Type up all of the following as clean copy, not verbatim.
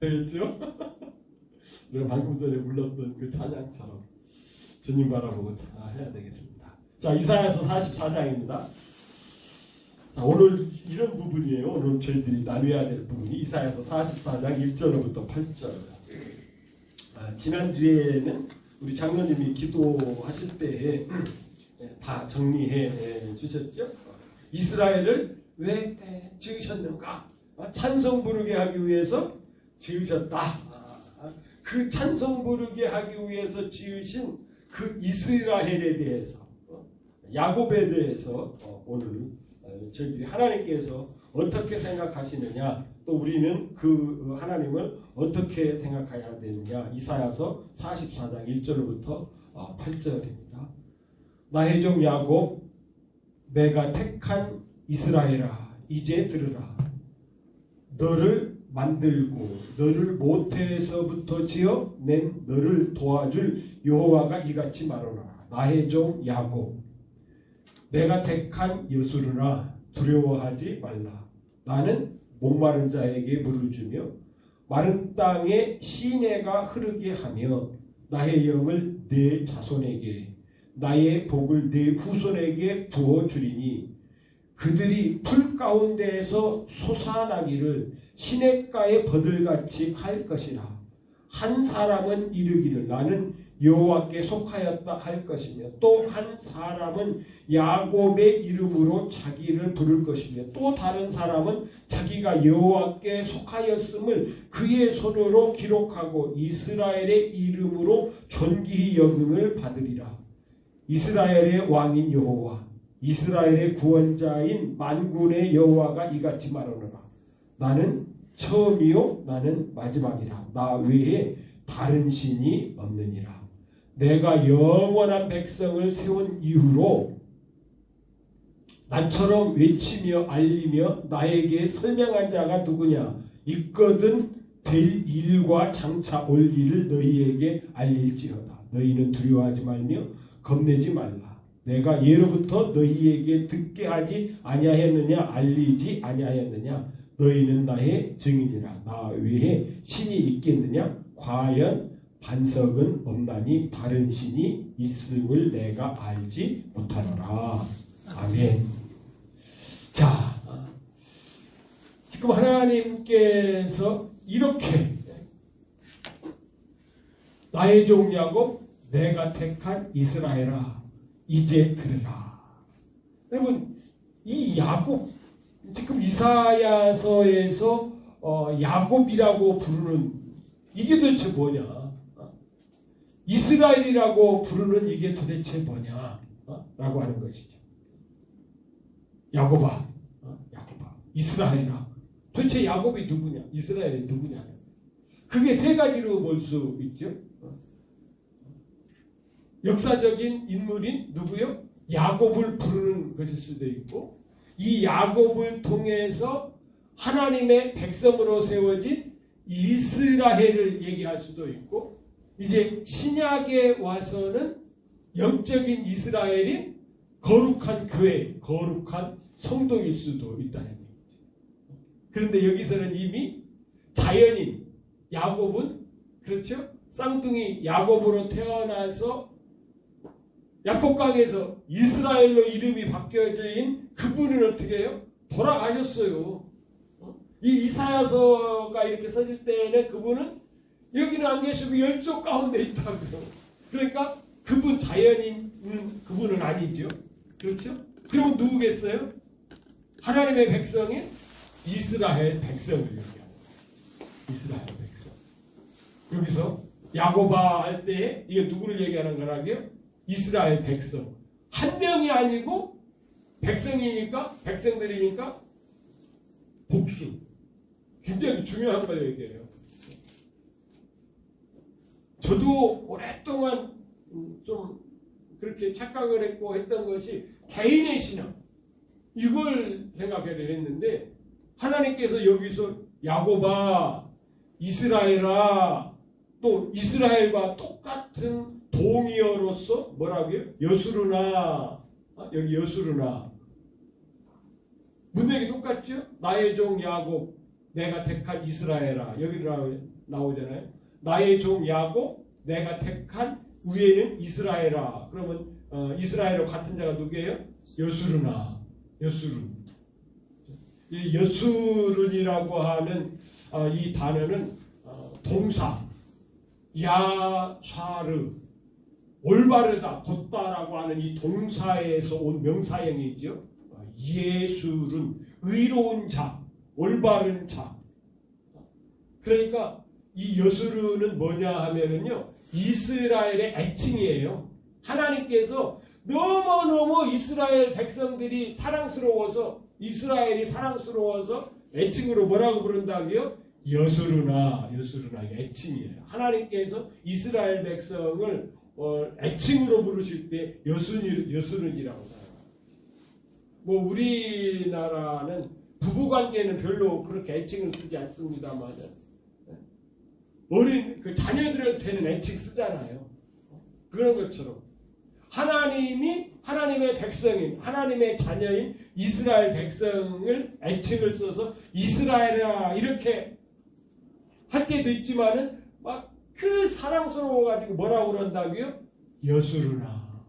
되겠죠? 우리가 방금 전에 불렀던 그 찬양처럼 주님 바라보고 해야 되겠습니다. 자, 이사야서 44장입니다. 자, 오늘 이런 부분이에요. 오늘 저희들이 나누어야 될 부분이 이사야서 44장 1절부터 8절. 지난주에는 우리 장로님이 기도하실 때에 다 정리해 주셨죠. 이스라엘을 왜 지으셨는가? 찬송 부르게 하기 위해서 지으셨다. 그 찬송 부르게 하기 위해서 지으신 그 이스라엘에 대해서, 야곱에 대해서 오늘 저희들이 하나님께서 어떻게 생각하시느냐, 또 우리는 그 하나님을 어떻게 생각해야 되느냐. 이사야서 44장 1절부터 8절입니다. 나의 종 야곱, 내가 택한 이스라엘아, 이제 들으라. 너를 만들고 너를 모태에서부터 지어 낸 너를 도와줄 여호와가 이같이 말하노라. 나의 종 야곱, 내가 택한 여수르나 두려워하지 말라. 나는 목마른 자에게 물을 주며 마른 땅에 시내가 흐르게 하며 나의 영을 내 자손에게, 나의 복을 내 후손에게 부어주리니 그들이 풀 가운데에서 솟아나기를 시냇가의 버들같이 할 것이라. 한 사람은 이르기를 나는 여호와께 속하였다 할 것이며, 또 한 사람은 야곱의 이름으로 자기를 부를 것이며, 또 다른 사람은 자기가 여호와께 속하였음을 그의 손으로 기록하고 이스라엘의 이름으로 존귀히 여김을 받으리라. 이스라엘의 왕인 여호와, 이스라엘의 구원자인 만군의 여호와가 이같이 말하노라. 나는 처음이요 나는 마지막이라. 나 외에 다른 신이 없느니라. 내가 영원한 백성을 세운 이후로 나처럼 외치며 알리며 나에게 설명한 자가 누구냐. 있거든 될 일과 장차 올 일을 너희에게 알릴지어다. 너희는 두려워하지 말며 겁내지 말라. 내가 예로부터 너희에게 듣게 하지 아니하였느냐, 알리지 아니하였느냐. 너희는 나의 증인이라. 나 외에 신이 있겠느냐. 과연 반석은 없나니 다른 신이 있음을 내가 알지 못하노라. 아멘. 자, 지금 하나님께서 이렇게 나의 종 야곱, 내가 택한 이스라엘아, 이제 들으라. 여러분, 이 야곱, 지금 이사야서에서 야곱이라고 부르는 이게 도대체 뭐냐? 이스라엘이라고 부르는 이게 도대체 뭐냐? 라고 하는 것이죠. 야곱아, 야곱아, 이스라엘아. 도대체 야곱이 누구냐? 이스라엘이 누구냐? 그게 세 가지로 볼 수 있죠. 역사적인 인물인 누구요? 야곱을 부르는 것일 수도 있고, 이 야곱을 통해서 하나님의 백성으로 세워진 이스라엘을 얘기할 수도 있고, 이제 신약에 와서는 영적인 이스라엘인 거룩한 교회, 거룩한 성도일 수도 있다는 얘기죠. 그런데 여기서는 이미 자연인 야곱은, 그렇죠? 쌍둥이 야곱으로 태어나서 야곱강에서 이스라엘로 이름이 바뀌어진 그분은 어떻게 해요? 돌아가셨어요. 이 이사야서가 이렇게 써질 때는 그분은 여기는 안 계시고 열쪽 가운데 있다고요. 그러니까 그분 자연인 그분은 아니죠. 그렇죠? 그럼 누구겠어요? 하나님의 백성인 이스라엘 백성을 얘기하는 거예요. 이스라엘 백성. 여기서 야곱아 할 때 이게 누구를 얘기하는 거라고요? 이스라엘 백성. 한 명이 아니고 백성이니까, 백성들이니까 복수. 굉장히 중요한 걸 얘기해요. 저도 오랫동안 좀 그렇게 착각을 했고 했던 것이 개인의 신앙, 이걸 생각을 했는데, 하나님께서 여기서 야곱아, 이스라엘아, 또 이스라엘과 똑같은 동의어로서 뭐라고요? 여수르나, 여기 여수르나 문맥이 똑같죠? 나의 종 야곱, 내가 택한 이스라엘아. 여기 나오잖아요. 나의 종 야곱 내가 택한 위에는 이스라엘아. 그러면 이스라엘과 같은 자가 누구예요? 여수르나. 여수른. 이 여수른이라고 하는 이 단어는 동사 야샤르 올바르다 곧다라고 하는 이 동사에서 온 명사형이죠. 예수른 의로운 자 올바른 자. 그러니까 이 여수르는 뭐냐 하면은요 이스라엘의 애칭이에요. 하나님께서 너무너무 이스라엘 백성들이 사랑스러워서 이스라엘이 사랑스러워서 애칭으로 뭐라고 부른다고요? 여수르나 애칭이에요. 하나님께서 이스라엘 백성을 애칭으로 부르실 때 여수른이라고 나와요. 뭐 우리나라는 부부관계는 별로 그렇게 애칭을 쓰지 않습니다만 어린 그 자녀들한테는 애칭 쓰잖아요. 그런 것처럼 하나님이 하나님의 백성인 하나님의 자녀인 이스라엘 백성을 애칭을 써서 이스라엘아 이렇게 할 때도 있지만은 막 그 사랑스러워 가지고 뭐라고 그런다고요? 여수르나.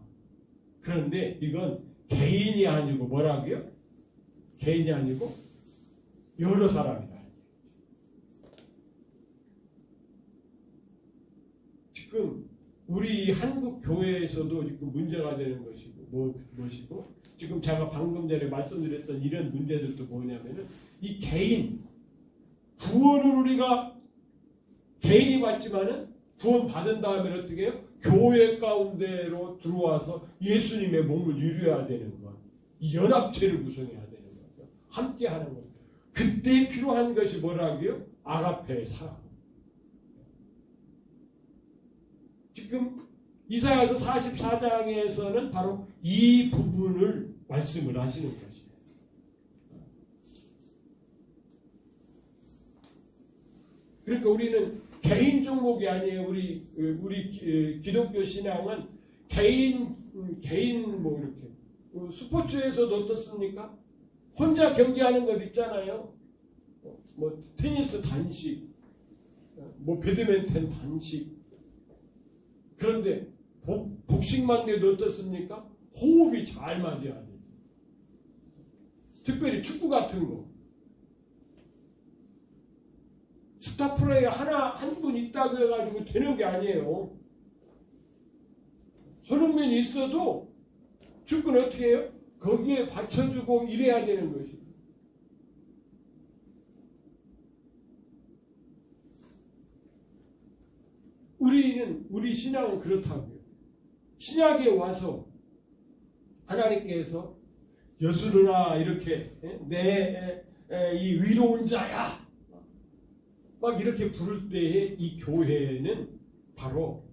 그런데 이건 개인이 아니고 뭐라고요? 개인이 아니고 여러 사람이다. 지금 우리 한국 교회에서도 지금 문제가 되는 것이고 무엇이고 지금 제가 방금 전에 말씀드렸던 이런 문제들도 뭐냐면은 이 개인 구원을 우리가 개인이 받지만은 구원 받은 다음에 어떻게 해요? 교회 가운데로 들어와서 예수님의 몸을 이루어야 되는 것, 이 연합체를 구성해야 되는 거죠. 함께 하는 것. 그때 필요한 것이 뭐라고요? 아가페의 사랑. 지금 이사야서 44장에서는 바로 이 부분을 말씀을 하시는 것이에요. 그러니까 우리는 개인 종목이 아니에요. 우리 기독교 신앙은 개인 뭐 이렇게 스포츠에서도 어떻습니까? 혼자 경기하는 것 있잖아요. 뭐 테니스 단식, 뭐 배드민턴 단식. 그런데 복싱만 돼도 어떻습니까? 호흡이 잘 맞아야 돼요. 특별히 축구 같은 거. 스타 플레이어 한 분 있다고 해가지고 되는 게 아니에요. 손흥민이 있어도 축구는 어떻게 해요? 거기에 받쳐주고 이래야 되는 것이에요. 우리 신앙은 그렇다고요. 신약에 와서 하나님께서 여수르나 이렇게 내 이 의로운 자야 막 이렇게 부를 때에 이 교회는 바로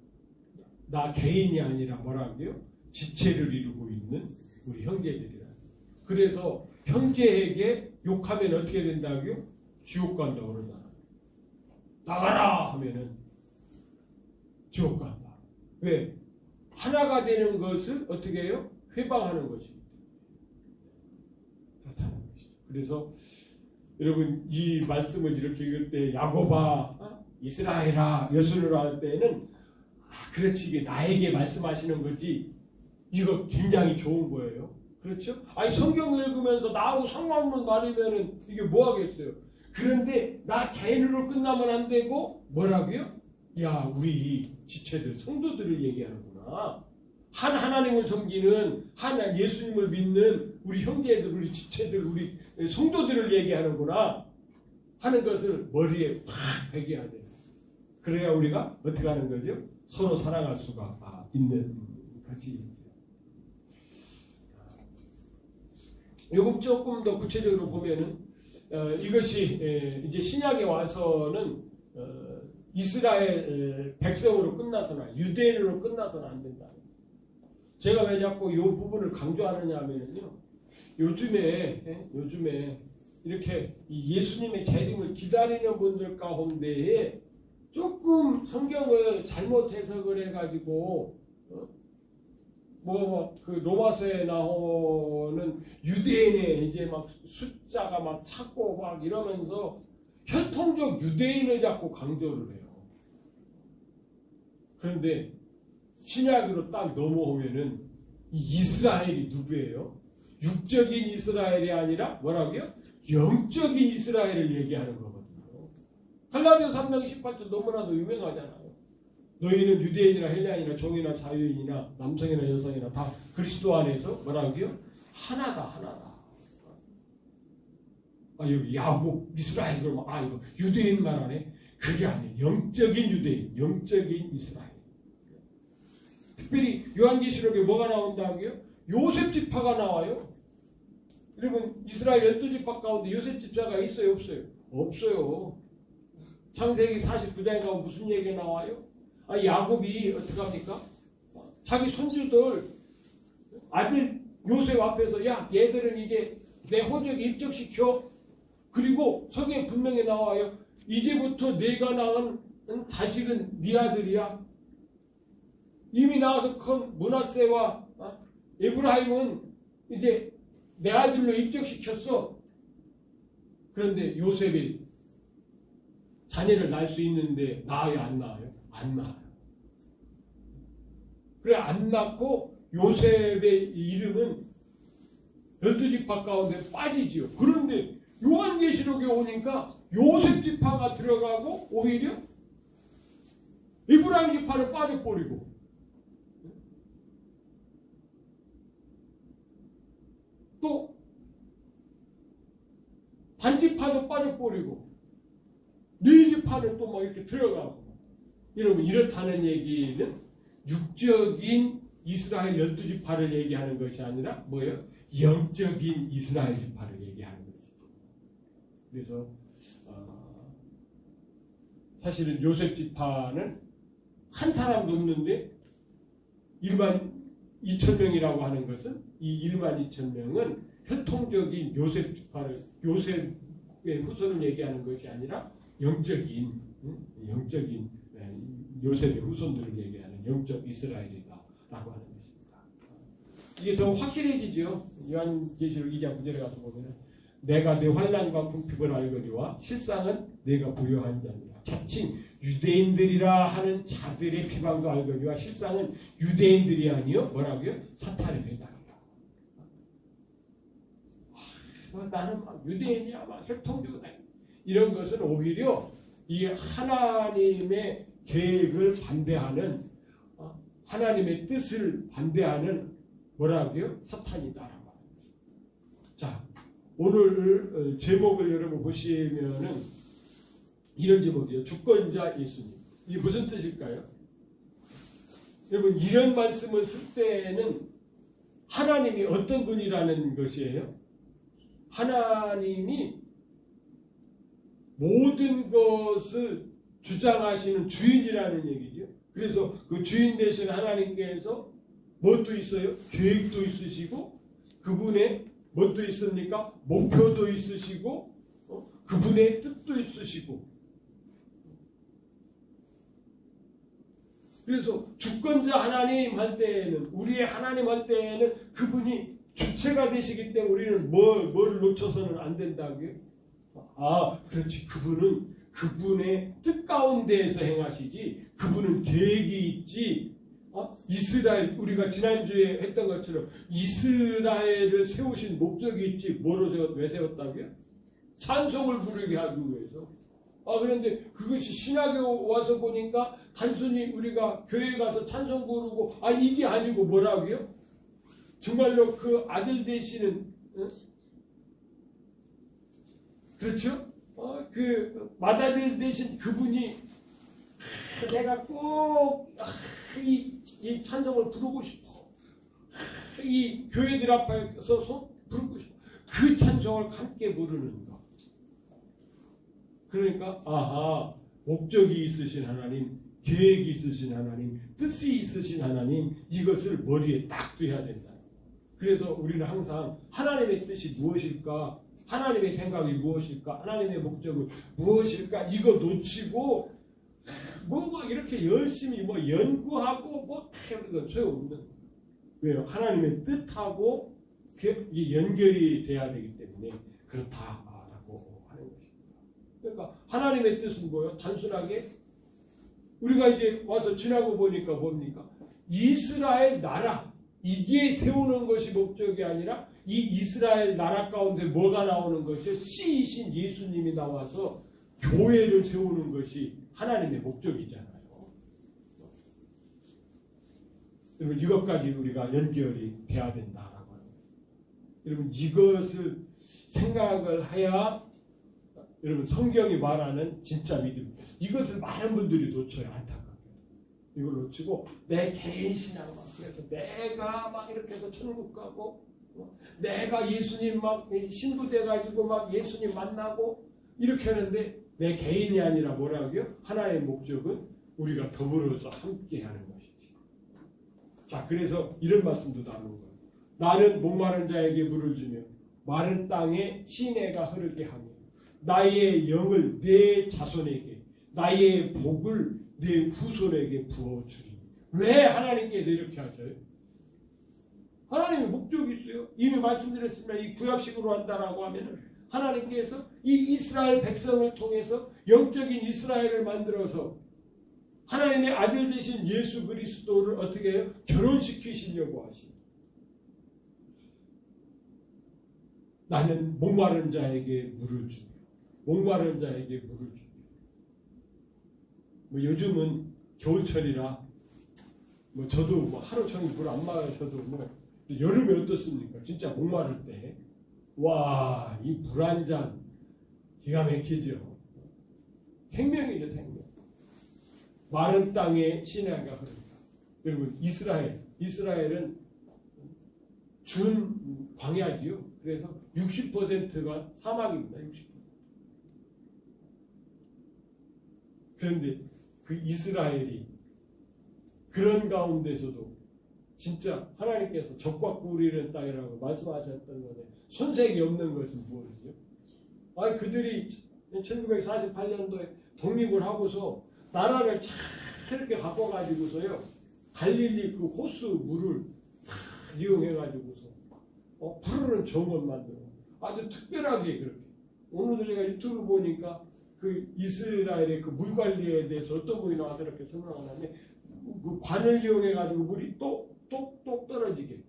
나 개인이 아니라 뭐라고요? 지체를 이루고 있는 우리 형제들이라. 그래서 형제에게 욕하면 어떻게 된다고요? 지옥 간다고 그러잖아. 나가라 하면은 지옥 간다. 왜? 하나가 되는 것을 어떻게 해요? 회방하는 것입니다. 나타나는 것이죠. 그래서 여러분 이 말씀을 이렇게 읽을 때 야곱아, 이스라엘아, 여수르라 할 때는 그렇지 이게 나에게 말씀하시는 거지 이거 굉장히 좋은 거예요. 그렇죠? 아니 성경을 읽으면서 나하고 상관없는 말이면은 이게 뭐 하겠어요. 그런데 나 개인으로 끝나면 안 되고 뭐라고요? 야 우리 지체들 성도들을 얘기하는구나. 하나님을 섬기는 예수님을 믿는 우리 형제들, 우리 지체들, 우리 성도들을 얘기하는구나 하는 것을 머리에 팍 배겨야 돼요. 그래야 우리가 어떻게 하는 거죠? 서로 사랑할 수가 있는 것이죠. 요금 조금 더 구체적으로 보면은 이것이 이제 신약에 와서는 이스라엘 백성으로 끝나서나 유대인으로 끝나서는 안 된다. 제가 왜 자꾸 이 부분을 강조하느냐 하면요. 요즘에 이렇게 예수님의 재림을 기다리는 분들 가운데에 조금 성경을 잘못 해석을 해가지고 그 로마서에 나오는 유대인의 이제 막 숫자가 막 찾고 막 이러면서 혈통적 유대인을 자꾸 강조를 해요. 그런데 신약으로 딱 넘어오면은 이 이스라엘이 누구예요? 육적인 이스라엘이 아니라 뭐라고요? 영적인 이스라엘을 얘기하는 거거든요. 갈라디아 3장 18절 너무나도 유명하잖아요. 너희는 유대인이나 헬라인이나 종이나 자유인이나 남성이나 여성이나 다 그리스도 안에서 뭐라고요? 하나다, 하나다. 여기 야곱, 이스라엘 그러면 이거 유대인만 하네. 그게 아니에요. 영적인 유대인, 영적인 이스라엘. 특별히 요한계시록에 뭐가 나온다고요? 요셉 지파가 나와요. 여러분 이스라엘 12지파 가운데 요셉 지파가 있어요? 없어요? 없어요. 창세기 49장에 가면 무슨 얘기가 나와요? 야곱이 어떻게 합니까? 자기 손주들 아들 요셉 앞에서 야 얘들은 이제 내 호적에 입적시켜. 그리고 성경에 분명히 나와요. 이제부터 내가 낳은 자식은 네 아들이야. 이미 나와서 큰 므낫세와 에브라임은 이제 내 아들로 입적시켰어. 그런데 요셉이 자녀를 낳을 수 있는데 낳아요, 안 낳아요? 안 낳아요. 그래 안 낳고 요셉의 이름은 12지파 가운데 빠지지요. 그런데 요한계시록에 오니까 요셉 지파가 들어가고 오히려 에브라임 지파는 빠져버리고 또 단지파도 빠져버리고 네 지파는 또 막 이렇게 들어가고 여러분 이렇다는 얘기는 육적인 이스라엘 12지파를 얘기하는 것이 아니라 뭐예요? 영적인 이스라엘 지파를 얘기하는 것이죠. 그래서 사실은 요셉 지파는 한 사람도 없는데 1만 2천 명이라고 하는 것은 이 1만 2천 명은 혈통적인 요셉 지파를 요셉의 후손을 얘기하는 것이 아니라 영적인 요셉의 후손들을 얘기하는 영적 이스라엘이다라고 하는 것입니다. 이게 더 확실해지죠. 요한계시록 2장 9절에 가서 보면 내가 내 환난과 궁핍을 알거니와 실상은 내가 부요한 자니라. 자칭 유대인들이라 하는 자들의 비방도 알거니와 실상은 유대인들이 아니요 뭐라고요? 사탄의 배당이다. 나는 막 유대인이야, 막 혈통적이다. 이런 것은 오히려 이 하나님의 계획을 반대하는 하나님의 뜻을 반대하는 뭐라고요? 사탄이다라고 하는 거죠. 자, 오늘 제목을 여러분 보시면은 이런 제목이에요. 주권자 예수님. 이게 무슨 뜻일까요? 여러분 이런 말씀을 쓸 때는 하나님이 어떤 분이라는 것이에요? 하나님이 모든 것을 주장하시는 주인이라는 얘기죠. 그래서 그 주인 되신 하나님께서 뭣도 있어요? 계획도 있으시고 그분의 뭣도 있습니까? 목표도 있으시고 그분의 뜻도 있으시고 그래서 주권자 하나님 할 때에는 우리의 하나님 할 때에는 그분이 주체가 되시기 때문에 우리는 뭘 놓쳐서는 안 된다고요? 그렇지. 그분은 그분의 뜻 가운데에서 행하시지 그분은 계획이 있지. 이스라엘 우리가 지난주에 했던 것처럼 이스라엘을 세우신 목적이 있지. 왜 세웠다고요? 찬송을 부르게 하기 위해서. 그런데 그것이 신약에 와서 보니까 단순히 우리가 교회 가서 찬송 부르고 이게 아니고 뭐라고요? 정말로 그 아들 되시는 그렇죠? 그 맏아들 되신 그분이 내가 꼭 이 찬송을 부르고 싶어. 이 교회들 앞에 서서 부르고 싶어. 그 찬송을 함께 부르는 것. 그러니까 목적이 있으신 하나님, 계획이 있으신 하나님, 뜻이 있으신 하나님 이것을 머리에 딱 둬야 된다. 그래서 우리는 항상 하나님의 뜻이 무엇일까? 하나님의 생각이 무엇일까? 하나님의 목적은 무엇일까? 이거 놓치고 막 이렇게 열심히 연구하고 하는 건 소용없는 거예요. 왜요? 하나님의 뜻하고 이게 연결이 돼야 되기 때문에 그렇다라고 하는 것입니다. 그러니까 하나님의 뜻은 뭐예요? 단순하게 우리가 이제 와서 지나고 보니까 뭡니까? 이스라엘 나라 이게 세우는 것이 목적이 아니라 이 이스라엘 나라 가운데 뭐가 나오는 것이 씨이신 예수님이 나와서 교회를 세우는 것이 하나님의 목적이잖아요. 여러분 이것까지 우리가 연결이 돼야 된다라고 하는 것입니다. 여러분 이것을 생각을 해야 여러분 성경이 말하는 진짜 믿음 이것을 많은 분들이 놓쳐요. 안타깝게 이걸 놓치고 내 개인 신앙만 그래서 내가 막 이렇게 해서 천국 가고 내가 예수님 막 신부 돼가지고 막 예수님 만나고 이렇게 하는데 내 개인이 아니라 뭐라고요? 하나의 목적은 우리가 더불어서 함께 하는 것이지. 자 그래서 이런 말씀도 나누는 거예요. 나는 목마른 자에게 물을 주며 마른 땅에 시내가 흐르게 하며 나의 영을 내 자손에게 나의 복을 내 후손에게 부어주리. 왜 하나님께서 이렇게 하셔요? 하나님의 목적이 있어요. 이미 말씀드렸지만 이 구약식으로 한다라고 하면 하나님께서 이 이스라엘 백성을 통해서 영적인 이스라엘을 만들어서 하나님의 아들 되신 예수 그리스도를 어떻게 해요? 결혼시키시려고 하십니다. 나는 목마른 자에게 물을 주며 목마른 자에게 물을 주며 뭐 요즘은 겨울철이라 뭐 저도 뭐 하루 종일 물 안 마셔도 뭐 여름에 어떻습니까? 진짜 목마를 때 와, 이 물 한 잔 기가 막히죠. 생명이죠, 생명. 마른 땅에 시내가 흐른다. 여러분 이스라엘은 준 광야지요. 그래서 60%가 사막입니다. 60%. 그런데 그 이스라엘이 그런 가운데서도 진짜 하나님께서 적과 꿀이는 땅이라고 말씀하셨던 건데 손색이 없는 것은 무엇이죠? 아니 그들이 1948년도에 독립을 하고서 나라를 잘 이렇게 바꿔가지고서요 갈릴리 그 호수 물을 다 이용해가지고서 푸르른 정원 만들어 아주 특별하게 그렇게 오늘도 제가 유튜브 보니까 그 이스라엘의 그 물 관리에 대해서 어떤 분이 나와서 이렇게 설명을 하는데 그 관을 이용해가지고 물이 똑똑똑 떨어지게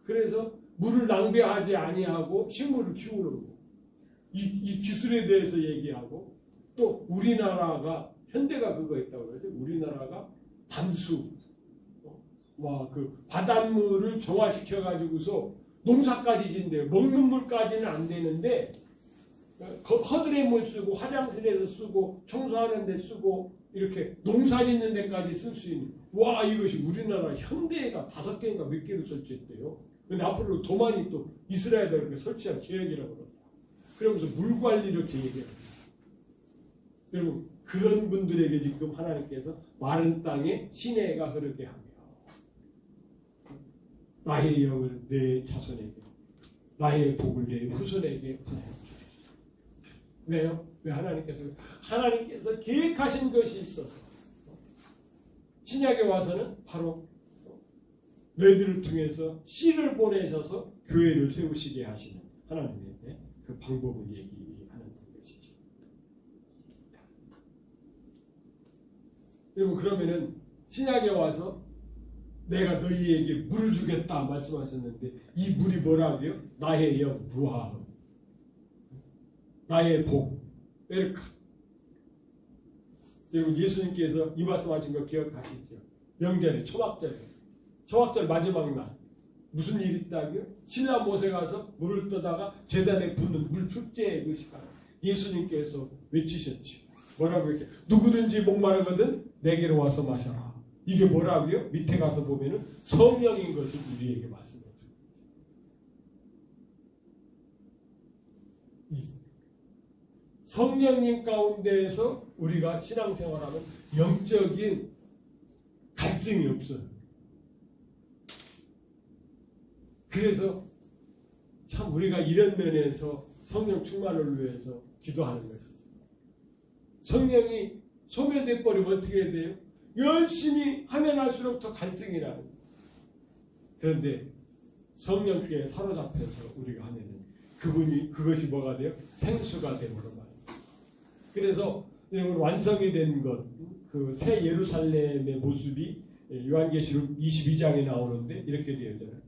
그래서 물을 낭비하지 아니하고 식물을 키우는 거. 이 기술에 대해서 얘기하고 또 우리나라가 현대가 그거 있다고 그러죠. 우리나라가 담수 그 바닷물을 정화시켜 가지고서 농사까지 짓는데요. 먹는 물까지는 안 되는데 허들의 물 쓰고 화장실에서 쓰고 청소하는 데 쓰고 이렇게 농사 짓는 데까지 쓸 수 있는 와 이것이 우리나라 현대가 5개인가 몇 개를 설치했대요. 근데 앞으로 더 많이 또 이스라엘에 이렇게 설치할 계획이라고 그러더라고요. 그러면서 물 관리 이렇게 얘기합니다. 여러분 그런 분들에게 지금 하나님께서 마른 땅에 시내가 흐르게 하며 나의 영을 내 자손에게 나의 복을 내 후손에게 부어주리라. 왜요? 왜 하나님께서 계획하신 것이 있어서 신약에 와서는 바로 너희들을 통해서 씨를 보내셔서 교회를 세우시게 하시는 하나님의 그 방법을 얘기하는 것이죠. 여러분 그러면은 신약에 와서 내가 너희에게 물을 주겠다 말씀하셨는데 이 물이 뭐라고요? 나의 영 루아 나의 복 에르카. 여러분 예수님께서 이 말씀하신 거 기억하시죠? 명절에 초막절 마지막 날 무슨 일이 있다고요? 신라 못에 가서 물을 떠다가 제단에 붓는 물 축제의 그 시간 예수님께서 외치셨죠. 뭐라고 이렇게 누구든지 목마르거든 내게로 와서 마셔라. 이게 뭐라고요? 밑에 가서 보면은 성령인 것을 우리에게 말씀해줘요. 성령님 가운데에서 우리가 신앙생활하면 영적인 갈증이 없어요. 그래서 참 우리가 이런 면에서 성령 충만을 위해서 기도하는 것이죠. 성령이 소멸돼 버리면 어떻게 해야 돼요? 열심히 하면 할수록 더 갈증이 나는 거예요. 그런데 성령께 사로잡혀서 우리가 하면은 그것이 뭐가 돼요? 생수가 되므로 말이에요. 그래서 여러분 완성이 된 것, 그 새 예루살렘의 모습이 요한계시록 22장에 나오는데 이렇게 되어 있잖아요.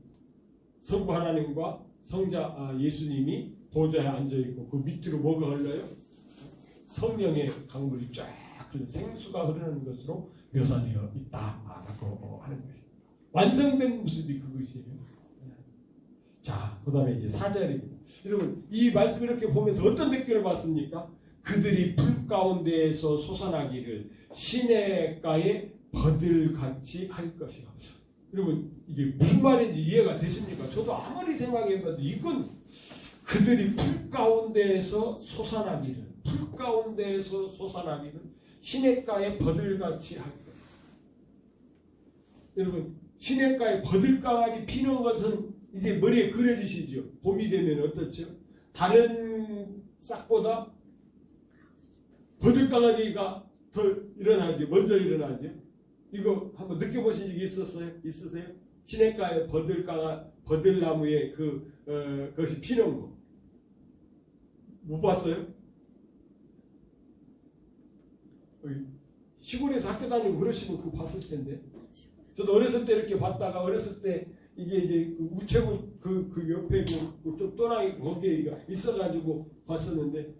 성부 하나님과 성자 예수님이 보좌에 앉아 있고 그 밑으로 뭐가 흘러요? 성령의 강물이 쫙 흐르는 생수가 흐르는 것으로 묘사되어 있다라고 하는 것입니다. 완성된 모습이 그것이에요. 자, 그 다음에 이제 4절입니다. 여러분, 이 말씀 이렇게 보면서 어떤 느낌을 받습니까? 그들이 불 가운데에서 솟아나기를 시냇가에 버들같이 할 것이라. 여러분, 이게 무슨 말인지 이해가 되십니까? 저도 아무리 생각해봐도 이건 그들이 불 가운데에서 솟아나기를, 불 가운데에서 솟아나기를 시냇가에 버들같이 할 것. 여러분, 시냇가에 버들강아지 피는 것은 이제 머리에 그려지시죠. 봄이 되면 어떻죠? 다른 싹보다 버들강아지가 더 일어나죠. 먼저 일어나죠. 이거 한번 느껴보신 적이 있으세요? 시냇가에 버들나무에 그것이 피는 거. 못 봤어요? 시골에서 학교 다니고 그러시면 그거 봤을 텐데. 저도 어렸을 때 이렇게 봤다가 어렸을 때 이게 이제 우체국 그 옆에 좀 또랑이 거기에 있어가지고 봤었는데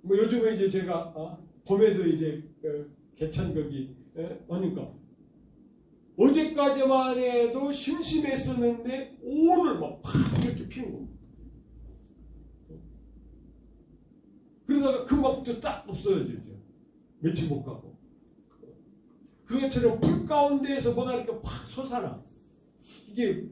뭐 요즘에 이제 제가 봄에도 이제 개천 거기 오니까 어제까지만 해도 심심했었는데 오늘 막 팍 이렇게 피는 거. 그러다가 금방 또 딱 없어지죠. 며칠 못 가고. 그것처럼 불 가운데에서 뭐가 이렇게 팍 솟아나. 이게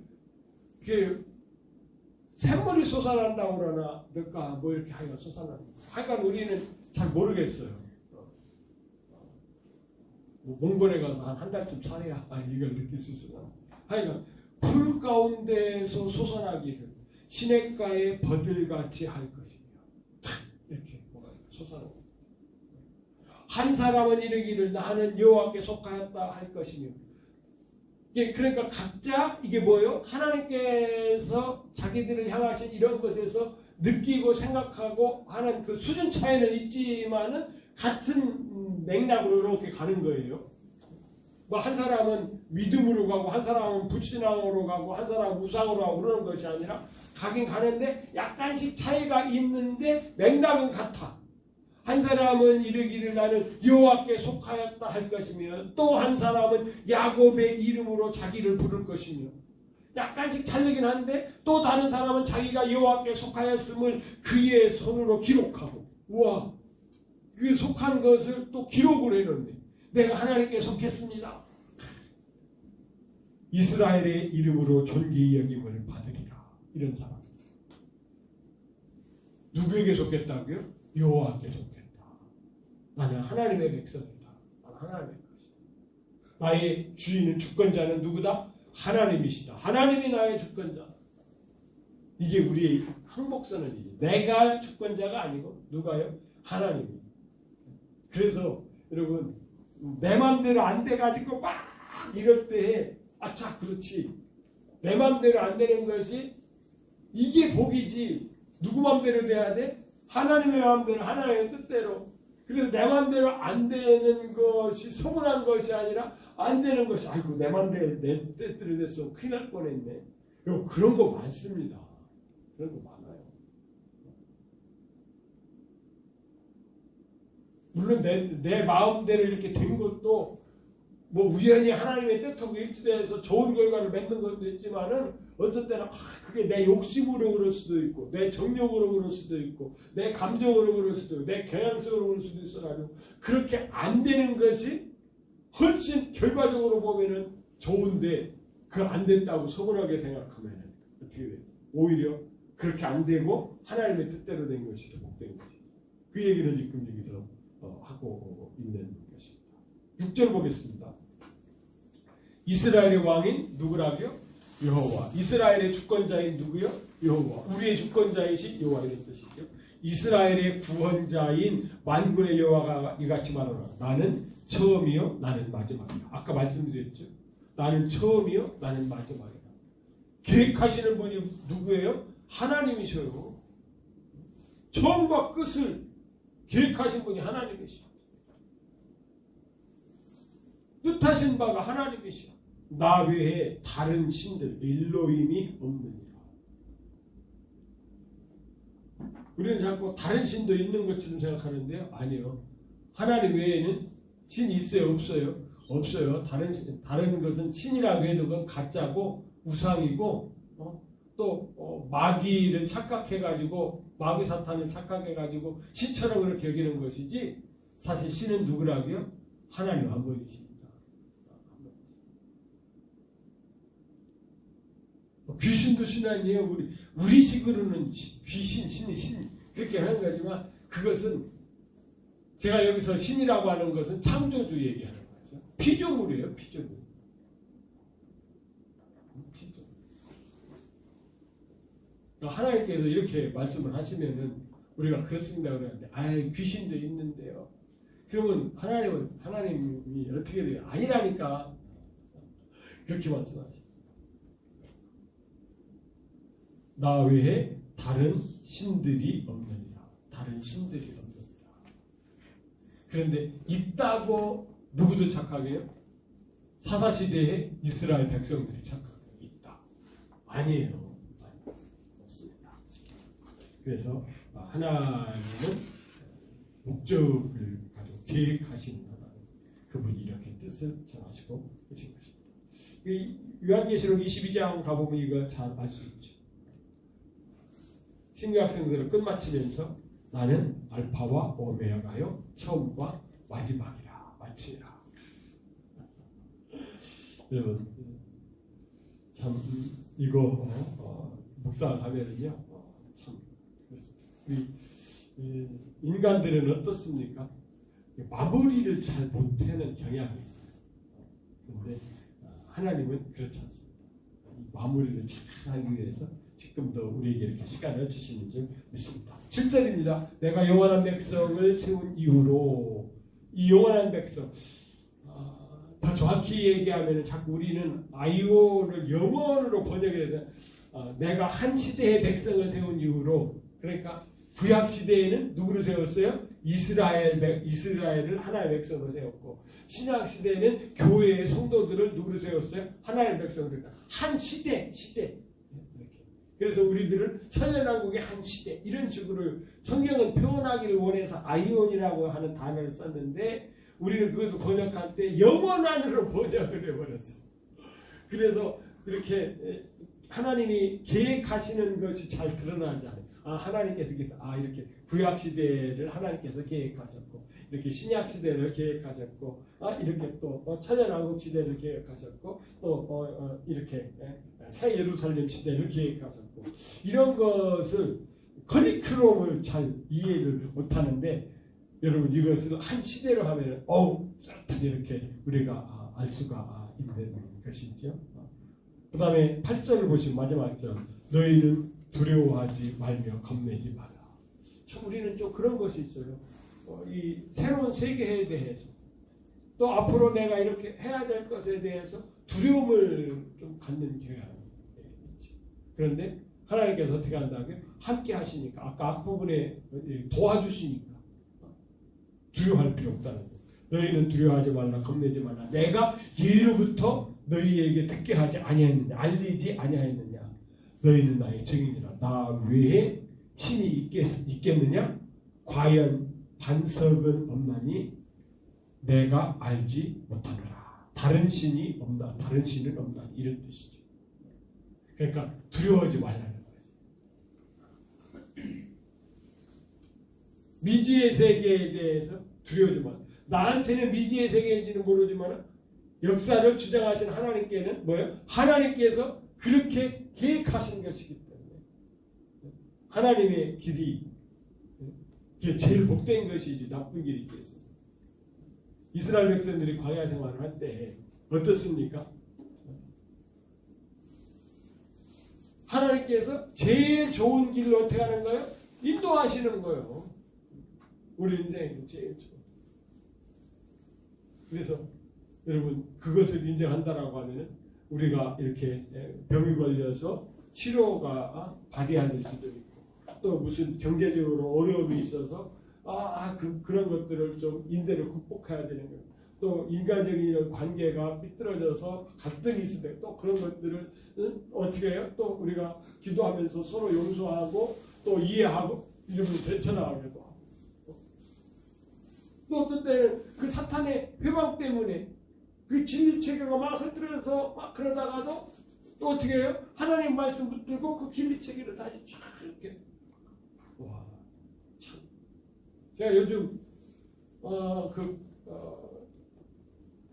샘물이 솟아난다고 그러나 뭘까 뭐 이렇게 하여간 솟아나는 거예요. 하여간 우리는 잘 모르겠어요. 뭐 몽골에 가서 한 달쯤 살아야 이걸 느낄 수 있어요. 하여간 불 가운데에서 솟아나기를 시냇가에 버들같이 할 것이며 이렇게 뭐가 솟아나고 한 사람은 이르기를 나는 여호와께 속하였다 할 것이며 이게 그러니까 각자 이게 뭐예요? 하나님께서 자기들을 향하신 이런 것에서 느끼고 생각하고 하는 그 수준 차이는 있지만은 같은 맥락으로 이렇게 가는 거예요. 뭐 한 사람은 믿음으로 가고 한 사람은 불신앙으로 가고 한 사람은 우상으로 가고 그러는 것이 아니라 가긴 가는데 약간씩 차이가 있는데 맥락은 같아. 한 사람은 이르기를 나는 여호와께 속하였다 할 것이며 또 한 사람은 야곱의 이름으로 자기를 부를 것이며 약간씩 차이긴 한데 또 다른 사람은 자기가 여호와께 속하였음을 그의 손으로 기록하고 우와 그 속한 것을 또 기록을 해놓네. 내가 하나님께 속했습니다. 이스라엘의 이름으로 존귀 여김을 받으리라. 이런 사람. 누구에게 속했다고요? 여호와께 속했다. 나는 하나님의 백성이다. 나는 하나님의 것이다. 나의 주인은 주권자는 누구다? 하나님이시다. 하나님이 나의 주권자. 이게 우리의 항목선언이지. 내가 주권자가 아니고 누가요? 하나님이. 그래서 여러분 내 맘대로 안 돼가지고 막 이럴 때 아차 그렇지. 내 맘대로 안 되는 것이 이게 복이지. 누구 맘대로 돼야 돼? 하나님의 맘대로 하나님의 뜻대로. 그래서 내 맘대로 안 되는 것이 서운한 것이 아니라 안 되는 것이 아이고 내 맘대로 내 뜻대로 됐으면 큰일 날 뻔했네. 그런 거 많습니다. 그런 거 많아요. 물론 내 마음대로 이렇게 된 것도 뭐 우연히 하나님의 뜻하고 일치돼서 좋은 결과를 맺는 것도 있지만은 어떤 때는 그게 내 욕심으로 그럴 수도 있고 내 정욕으로 그럴 수도 있고 내 감정으로 그럴 수도 있고 내 경향성으로 그럴 수도 있어가지고 그렇게 안 되는 것이 훨씬 결과적으로 보면은 좋은데 그 안 된다고 서운하게 생각하면은 어떻게 돼요? 오히려 그렇게 안 되고 하나님의 뜻대로 된 것이 더 복된 것이죠. 그 얘기를 지금 여기서 하고 있는 것입니다. 6절 보겠습니다. 이스라엘의 왕인 누구라고요? 여호와. 이스라엘의 주권자인 누구요? 여호와. 우리의 주권자이신 여호와 이런 뜻이죠. 이스라엘의 구원자인 만군의 여호와가 이같이 말하노라. 나는 처음이요 나는 마지막이다. 아까 말씀드렸죠. 나는 처음이요 나는 마지막이다. 계획하시는 분이 누구예요? 하나님이셔요. 처음과 끝을 계획하신 분이 하나님이시오. 뜻하신 바가 하나님이시오. 나 외에 다른 신들 일로임이 없느니라. 우리는 자꾸 다른 신도 있는 것처럼 생각하는데요. 아니요. 하나님 외에는 신이 있어요? 없어요? 없어요. 다른 것은 신이라고 해도 그건 가짜고 우상이고 또 마귀를 착각해가지고 마귀 사탄을 착각해가지고 신처럼 그렇게 여기는 것이지 사실 신은 누구라고요? 하나님 한 분이십니다. 귀신도 신 아니에요. 우리 식으로는 귀신, 신이 신 그렇게 하는 거지만 그것은 제가 여기서 신이라고 하는 것은 창조주 얘기하는 거죠. 피조물이에요. 피조물. 하나님께서 이렇게 말씀을 하시면은 우리가 그렇습니다 그러는데 귀신도 있는데요. 그러면 하나님이 어떻게 돼요? 아니라니까. 그렇게 말씀하시죠. 나 외에 다른 신들이 없느니라. 다른 신들이 없느니라. 그런데 있다고 누구도 착각해요? 사사시대에 이스라엘 백성들이 착각해요. 있다. 아니에요. 없습니다. 그래서 하나님은 목적을 가지고 계획하시는 하나님. 그분이 이렇게 뜻을 정하시고 계신 것입니다. 요한계시록 22장 가보면 이거 잘 알 수 있죠. 신규학생들을 끝마치면서 나는 알파와 오메가요 처음과 마지막이라 마치라. 여러분 참 이거 묵상하면은요 참 우리 인간들은 어떻습니까? 마무리를 잘 못하는 경향이 있어요. 그런데 하나님은 그렇지 않습니다. 마무리를 잘 하기 위해서 지금도 우리에게 이렇게 시간을 주시는 줄 믿습니다. 7절입니다. 내가 영원한 백성을 세운 이후로 이 영원한 백성 더 정확히 얘기하면 자꾸 우리는 아이오를 영어로 번역해서 내가 한 시대의 백성을 세운 이후로 그러니까 구약 시대에는 누구를 세웠어요? 이스라엘을 하나의 백성으로 세웠고 신약 시대에는 교회의 성도들을 누구로 세웠어요? 하나의 백성으로. 한 시대. 그래서 우리들은 천년왕국의 한 시대 이런 식으로 성경은 표현하기를 원해서 아이온이라고 하는 단어를 썼는데 우리는 그것을 번역할 때 영원한으로 번역을 해버렸어요. 그래서 이렇게 하나님이 계획하시는 것이 잘 드러나지 않아요. 하나님께서 이렇게 구약 시대를 하나님께서 계획하셨고 이렇게 신약 시대를 계획하셨고 이렇게 또 천년왕국 시대를 계획하셨고 또 이렇게 새 예루살렘 시대를 계획하셨고 이런 것을 커리큘럼을 잘 이해를 못하는데 여러분 이것을 한 시대로 하면 이렇게 우리가 알 수가 있는 것이죠. 그 다음에 8절을 보시면 마지막 절 너희는 두려워하지 말며 겁내지 마라. 참 우리는 좀 그런 것이 있어요. 이 새로운 세계에 대해서 또 앞으로 내가 이렇게 해야 될 것에 대해서 두려움을 좀 갖는 경향이 있죠. 그런데 하나님께서 어떻게 한다고요? 함께 하시니까 아까 앞부분에 도와주시니까 두려워할 필요 없다는 거예요. 너희는 두려워하지 말라 겁내지 말라. 내가 예로부터 너희에게 듣게 하지 아니하였느냐 알리지 아니하였느냐. 너희는 나의 증인이라. 나 외에 신이 있겠느냐? 과연 반석은 없나니 내가 알지 못하노라. 다른 신이 없나? 다른 신은 없나? 이런 뜻이죠. 그러니까 두려워하지 말라는 거죠. 미지의 세계에 대해서 두려워하지 말라. 나한테는 미지의 세계인지는 모르지만 역사를 주장하신 하나님께는 뭐예요? 하나님께서 그렇게 계획하신 것이기 때문에 하나님의 길이 그게 제일 복된 것이지 나쁜 길이 있겠습니까? 이스라엘 백성들이 광야 생활을 할 때 어떻습니까? 하나님께서 제일 좋은 길로 어떻게 하는 거예요? 인도하시는 거예요. 우리 인생에 제일 좋은. 그래서 여러분 그것을 인정한다라고 하면은 우리가 이렇게 병이 걸려서 치료가 받아야 될 수도 있고 또 무슨 경제적으로 어려움이 있어서 그런 것들을 좀 인대를 극복해야 되는 거예요. 또 인간적인 관계가 삐뚤어져서 갈등이 있을 때 또 그런 것들을 어떻게 해요? 또 우리가 기도하면서 서로 용서하고 또 이해하고 이러면서 헤쳐나가기도 하고 또 어떤 때는 그 사탄의 회방 때문에 그 진리체계가 막 흐트러져서 막 그러다가도 또 어떻게 해요? 하나님 말씀 붙들고 그 진리체계를 다시 쫙 이렇게 와 참 제가 요즘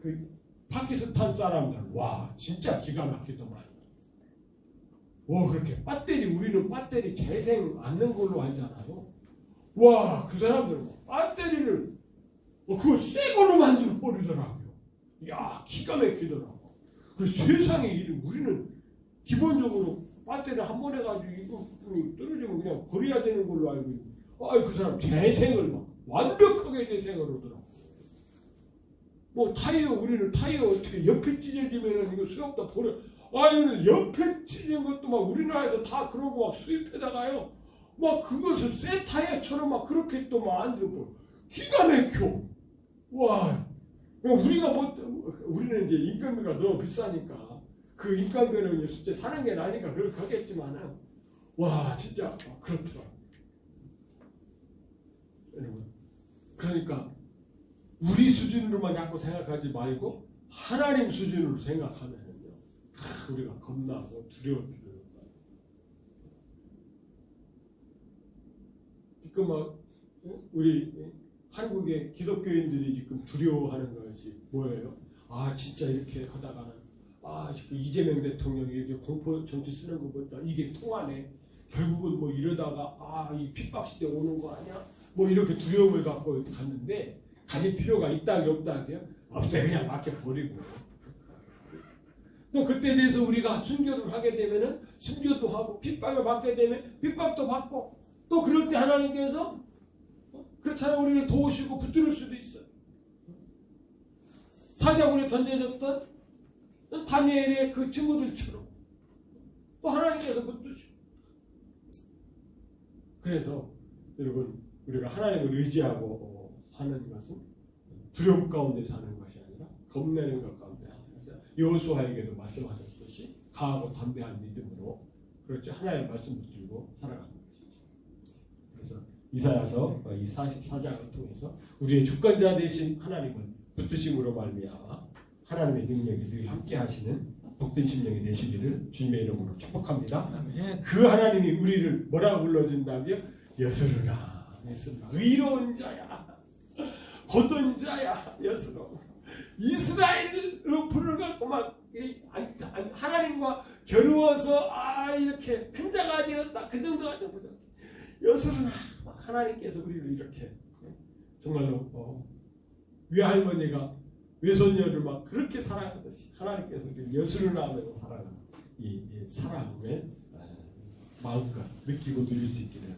그 파키스탄 사람들 와 진짜 기가 막히더만. 그렇게 우리는 배터리 재생 않는 걸로 알잖아요. 와 그 사람들은 배터리를 그거 새 거로 만들어 버리더라고요. 야 기가 막히더라고. 그 세상에 이름 우리는 기본적으로 배터리 한 번 해가지고 이거 떨어지면 그냥 버려야 되는 걸로 알고 있는데 그 사람 재생을 막 완벽하게 재생을 하더라고. 우리는 타이어 어떻게 옆에 찢어지면은 이거 소용없다 버려. 옆에 찢은 것도 막 우리나라에서 다 그러고 막 수입해다가요. 막 그것을 새 타이어처럼 막 그렇게 또 만들고 기가 막혀. 와. 우리는 이제 인건비가 너무 비싸니까 그 인건비는 실제 사는 게 나니까 그렇게 하겠지만은 와 진짜 그렇더라. 여러분. 그러니까 우리 수준으로만 자꾸 생각하지 말고 하나님 수준으로 생각하면은요 우리가 겁나고 두려울 필요가 없어요. 지금 막 우리 한국의 기독교인들이 지금 두려워하는 것이 뭐예요? 진짜 이렇게 하다가는 지금 이재명 대통령이 이렇게 공포 정치 쓰는 것보다 이게 통하네. 결국은 이러다가 이 핍박 시대 오는 거 아니야? 이렇게 두려움을 갖고 갔는데 가질 필요가 있다기 없다기요? 없어요. 그냥 맡겨버리고. 또 그때 대해서 우리가 순교를 하게 되면은 순교도 하고 핍박을 받게 되면 핍박도 받고 또 그럴 때 하나님께서 그렇잖아요. 우리를 도우시고 붙들 수도 있어요. 사자굴에 던져졌던 다니엘의 그 친구들처럼 또 하나님께서 붙드시고. 그래서 여러분 우리가 하나님을 의지하고 사는 것은 두려움 가운데 사는 것이 아니라 겁내는 것 가운데 사는 것이다. 여호수아에게도 말씀하셨듯이 강하고 담대한 믿음으로 그렇죠. 하나님의 말씀을 들고 살아가는 것이죠. 그래서 이사야서 이 44장을 통해서 우리의 주권자 되신 하나님을 붙드심으로 말미암아 하나님의 능력이 늘 함께 하시는 복된 심령이 되시기를 주님의 이름으로 축복합니다. 그 하나님이 우리를 뭐라고 불러준다며? 여스르나 의로운 자야, 거둔 자야, 여스로 이스라엘로 부르갖고 막 하나님과 겨루어서 이렇게 큰 자가 되었다 그 정도가 되거든. 여스르나 하나님께서 우리를 이렇게 정말로 외할머니가 외손녀를 막 그렇게 사랑하듯이 하나님께서 우리를 여스르나 하면서 사랑하는 이 사랑의 마음과 느끼고 누릴 수 있기를